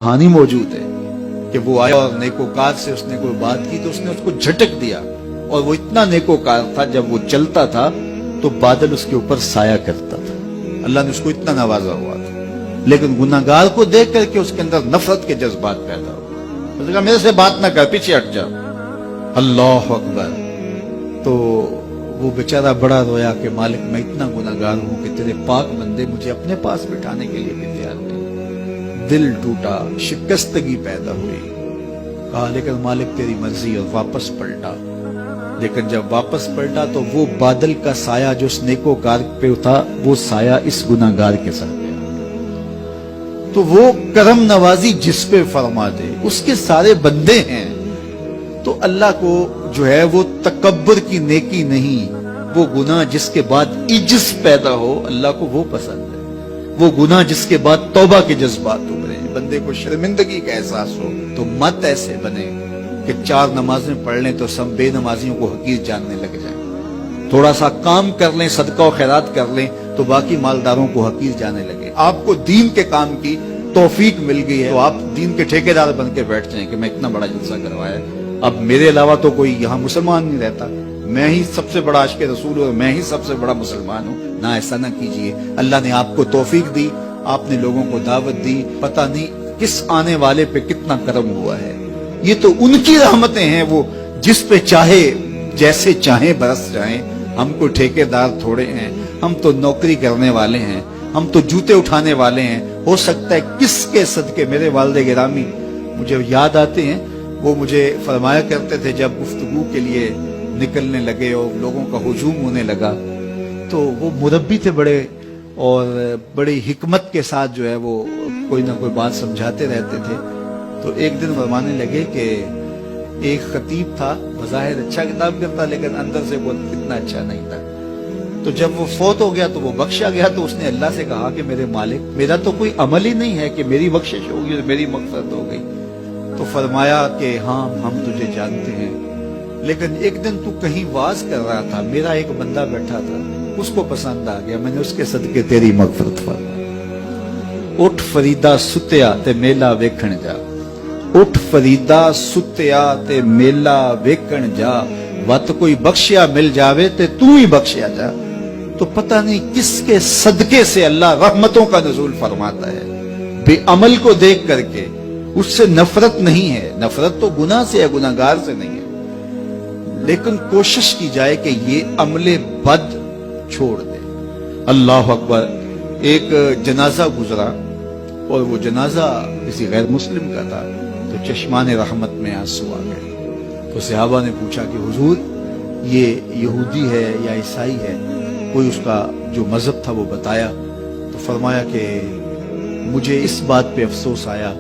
कहानी मौजूद है कि वो आया और नेकोकार से उसने कोई बात की तो उसने उसको झटक दिया, और वो इतना नेकोकार था जब वो चलता था तो बादल उसके ऊपर साया करता था। अल्लाह ने उसको इतना नवाजा हुआ था, लेकिन गुनाहगार को देख करके उसके अंदर नफरत के जज्बात पैदा हुए। उसने कहा मेरे से बात ना कर, पीछे हट जा। अल्लाह अकबर। तो वो बेचारा बड़ा रोया कि मालिक मैं इतना गुनाहगार हूं कि तेरे पाक बंदे मुझे अपने पास बिठाने के लिए भी तैयार नहीं। दिल टूटा, शिकस्तगी पैदा हुई। कहा लेकिन मालिक तेरी मर्जी, और वापस पलटा। लेकिन जब वापस पलटा तो वो बादल का साया जो उस नेकोकार पे था, वो साया इस गुनाहगार के साथ गया। तो वो करम नवाजी जिस पे फरमा दे, उसके सारे बंदे हैं। तो अल्लाह को जो है वो तकब्बुर की नेकी नहीं, वो गुनाह जिसके बाद इज्ज पैदा हो, अल्लाह को वो पसंद है। वो गुनाह जिसके बाद तौबा के जज्बात उभरे, बंदे को शर्मिंदगी का एहसास हो। तो मत ऐसे बने कि 4 नमाजें पढ़ लें तो सब बेनमाजियों को हकीर जानने लग जाएं। थोड़ा सा काम कर लें, सदका और खैरात कर लें तो बाकी मालदारों को हकीर जाने लगे। आपको दीन के काम की तौफीक मिल गई है तो आप दीन के ठेकेदार बन के बैठ जाएं कि मैं इतना बड़ा जलसा करवाया, अब मेरे अलावा तो कोई यहाँ मुसलमान नहीं रहता, मैं ही सबसे बड़ा आशिक़े रसूल और मैं ही सबसे बड़ा मुसलमान हूँ। ना, ऐसा ना कीजिए। अल्लाह ने आपको तौफीक दी, आपने लोगों को दावत दी, पता नहीं किस आने वाले पे कितना करम हुआ है। ये तो उनकी रहमतें हैं, वो जिस पे चाहे जैसे चाहे बरस जाएं। हम कोई ठेकेदार थोड़े हैं, हम तो नौकरी करने वाले हैं, हम तो जूते उठाने वाले हैं। हो सकता है किसके सदके मेरे वालिद गिरामी मुझे याद आते हैं, वो मुझे फरमाया करते थे जब गुफ्तगू के लिए निकलने लगे और लोगों का हुजूम होने लगा, तो वो मुरब्बी थे बड़े, और बड़ी हिकमत के साथ जो है वो कोई ना कोई बात समझाते रहते थे। तो एक दिन फरमाने लगे कि एक खतीब था, बज़ाहिर अच्छा किताब करता, लेकिन अंदर से वो इतना अच्छा नहीं था। तो जब वो फौत हो गया तो वो बख्शा गया, तो उसने अल्लाह से कहा कि मेरे मालिक, मेरा तो कोई अमल ही नहीं है कि मेरी बख्शिश होगी और मेरी मग़फ़िरत हो गई। तो फरमाया कि हाँ हम तुझे जानते हैं, लेकिन एक दिन तू कहीं वाज कर रहा था, मेरा एक बंदा बैठा था, उसको पसंद आ गया, मैंने उसके सदके तेरी मग़फ़िरत फरमाई। उठ फरीदा सुत्या ते मेला वेखण जा, उठ फरीदा सुत्या ते मेला वेखण जा, वत कोई बख्शिया मिल जावे ते तू ही बख्शिया जा। तो पता नहीं किसके सदके से अल्लाह रहमतों का नुज़ूल फरमाता है। बेअमल को देख करके उससे नफरत नहीं है, नफरत तो गुनाह से है, गुनाहगार से नहीं है। लेकिन कोशिश की जाए कि ये अमले बद छोड़ दे। अल्लाह अकबर। एक जनाजा गुजरा और वो जनाजा किसी गैर मुस्लिम का था, तो चश्मान रहमत में आंसू आ गए। तो सहाबा ने पूछा कि हुजूर ये यहूदी है या ईसाई है, कोई उसका जो मजहब था वो बताया। तो फरमाया कि मुझे इस बात पे अफसोस आया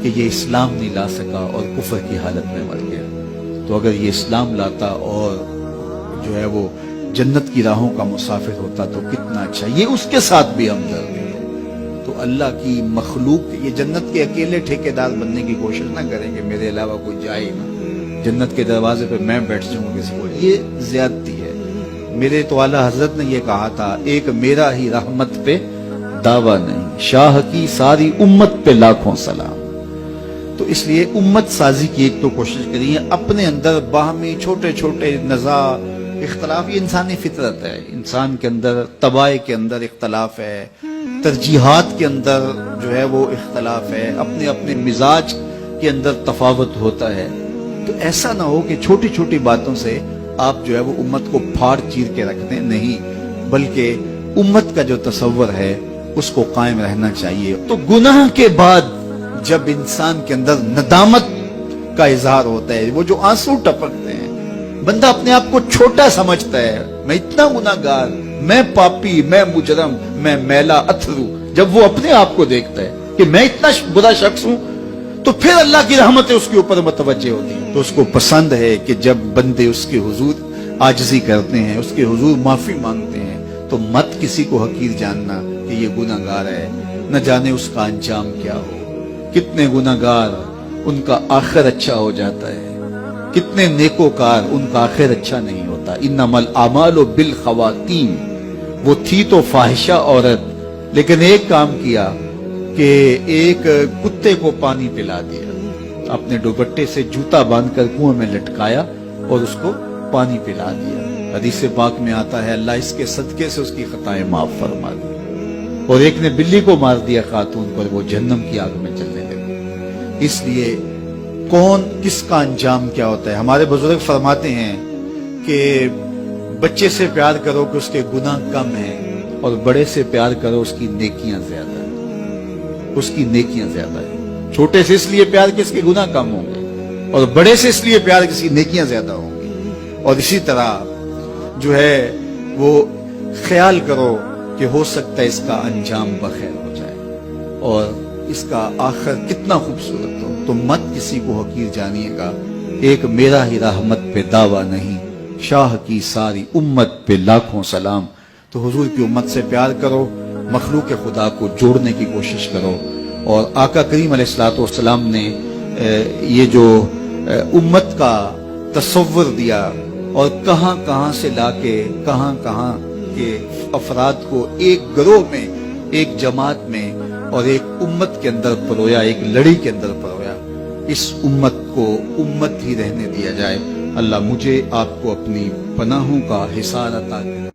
कि ये इस्लाम नहीं ला सका और कुफर की हालत में मर गया। तो अगर ये इस्लाम लाता और जो है वो जन्नत की राहों का मुसाफिर होता तो कितना अच्छा। ये उसके साथ भी हमदर्दी है। तो अल्लाह की मखलूक, ये जन्नत के अकेले ठेकेदार बनने की कोशिश ना करें कि मेरे अलावा कोई जाए ना, जन्नत के दरवाजे पे मैं बैठ जाऊं किसी को, ये ज्यादती है। मेरे तो आला हजरत ने ये कहा था, एक मेरा ही रहमत पे दावा नहीं, शाह की सारी उम्मत पे लाखों सलाम। तो इसलिए उम्मत साजी की एक तो कोशिश करिए, अपने अंदर बाहमी छोटे छोटे नज़ा इख्तलाफ, ये इंसानी फितरत है। इंसान के अंदर तबाह के अंदर इख्तलाफ है, तरजीहात के अंदर जो है वो इख्तलाफ है, अपने अपने मिजाज के अंदर तफावत होता है। तो ऐसा ना हो कि छोटी छोटी बातों से आप जो है वो उम्मत को फाड़ चीर के रख दें, नहीं, बल्कि उम्मत का जो तसव्वुर है उसको कायम रहना चाहिए। तो गुनाह के बाद जब इंसान के अंदर नदामत का इजहार होता है, वो जो आंसू टपकते हैं, बंदा अपने आप को छोटा समझता है, मैं इतना गुनाहगार, मैं पापी, मैं मुजरम, मैं मैला अथरू। जब वो अपने आप को देखता है कि मैं इतना बुरा शख्स हूं, तो फिर अल्लाह की रहमतें उसके ऊपर मुतवज्जे होती हैं। तो उसको पसंद है कि जब बंदे उसके हुजूर आजिज़ी करते हैं, उसके हुजूर माफी मांगते हैं, तो मत किसी को हकीर जानना कि ये गुनाहगार है, न जाने उसका अंजाम क्या हो। कितने गुनाहगार उनका आखिर अच्छा हो जाता है, कितने नेकोकार उनका आखिर अच्छा नहीं होता। इन्नमल आमालु बिल खवातीम, वो थी तो फाहिशा औरत, लेकिन एक काम किया, کہ ایک کتے کو پانی پلا دیا، اپنے دوپٹے سے جوتا باندھ کر کنویں میں لٹکایا اور اس کو پانی پلا دیا۔ حدیث پاک میں آتا ہے اللہ اس کے صدقے سے اس کی خطائیں معاف فرما دی۔ اور ایک نے بلی کو مار دیا خاتون کو، وہ جہنم کی آگ میں جلنے لگی۔ اس لیے کون کس کا انجام کیا ہوتا ہے؟ ہمارے بزرگ فرماتے ہیں کہ بچے سے پیار کرو کہ اس کے گناہ کم ہیں، اور بڑے سے پیار کرو اس کی نیکیاں زیادہ ہیں، اس کی نیکیاں زیادہ ہیں۔ چھوٹے سے اس لیے پیار کہ اس کے گناہ کم ہوں گے، اور بڑے سے اس لیے پیار کہ اس کی نیکیاں زیادہ ہوں گی۔ اور اسی طرح جو ہے وہ خیال کرو کہ ہو سکتا ہے اس کا انجام بخیر ہو جائے اور اس کا آخر کتنا خوبصورت ہو، تو مت کسی کو حقیر جانیے گا۔ ایک میرا ہی رحمت پہ دعویٰ نہیں، شاہ کی ساری امت پہ لاکھوں سلام۔ تو حضور کی امت سے پیار کرو، مخلوق خدا کو جوڑنے کی کوشش کرو۔ اور آقا کریم علیہ الصلوۃ والسلام نے یہ جو امت کا تصور دیا اور کہاں کہاں سے لا کے کہاں کہاں کے افراد کو ایک گروہ میں، ایک جماعت میں اور ایک امت کے اندر پرویا، ایک لڑی کے اندر پرویا، اس امت کو امت ہی رہنے دیا جائے۔ اللہ مجھے آپ کو اپنی پناہوں کا حصار عطا کرے۔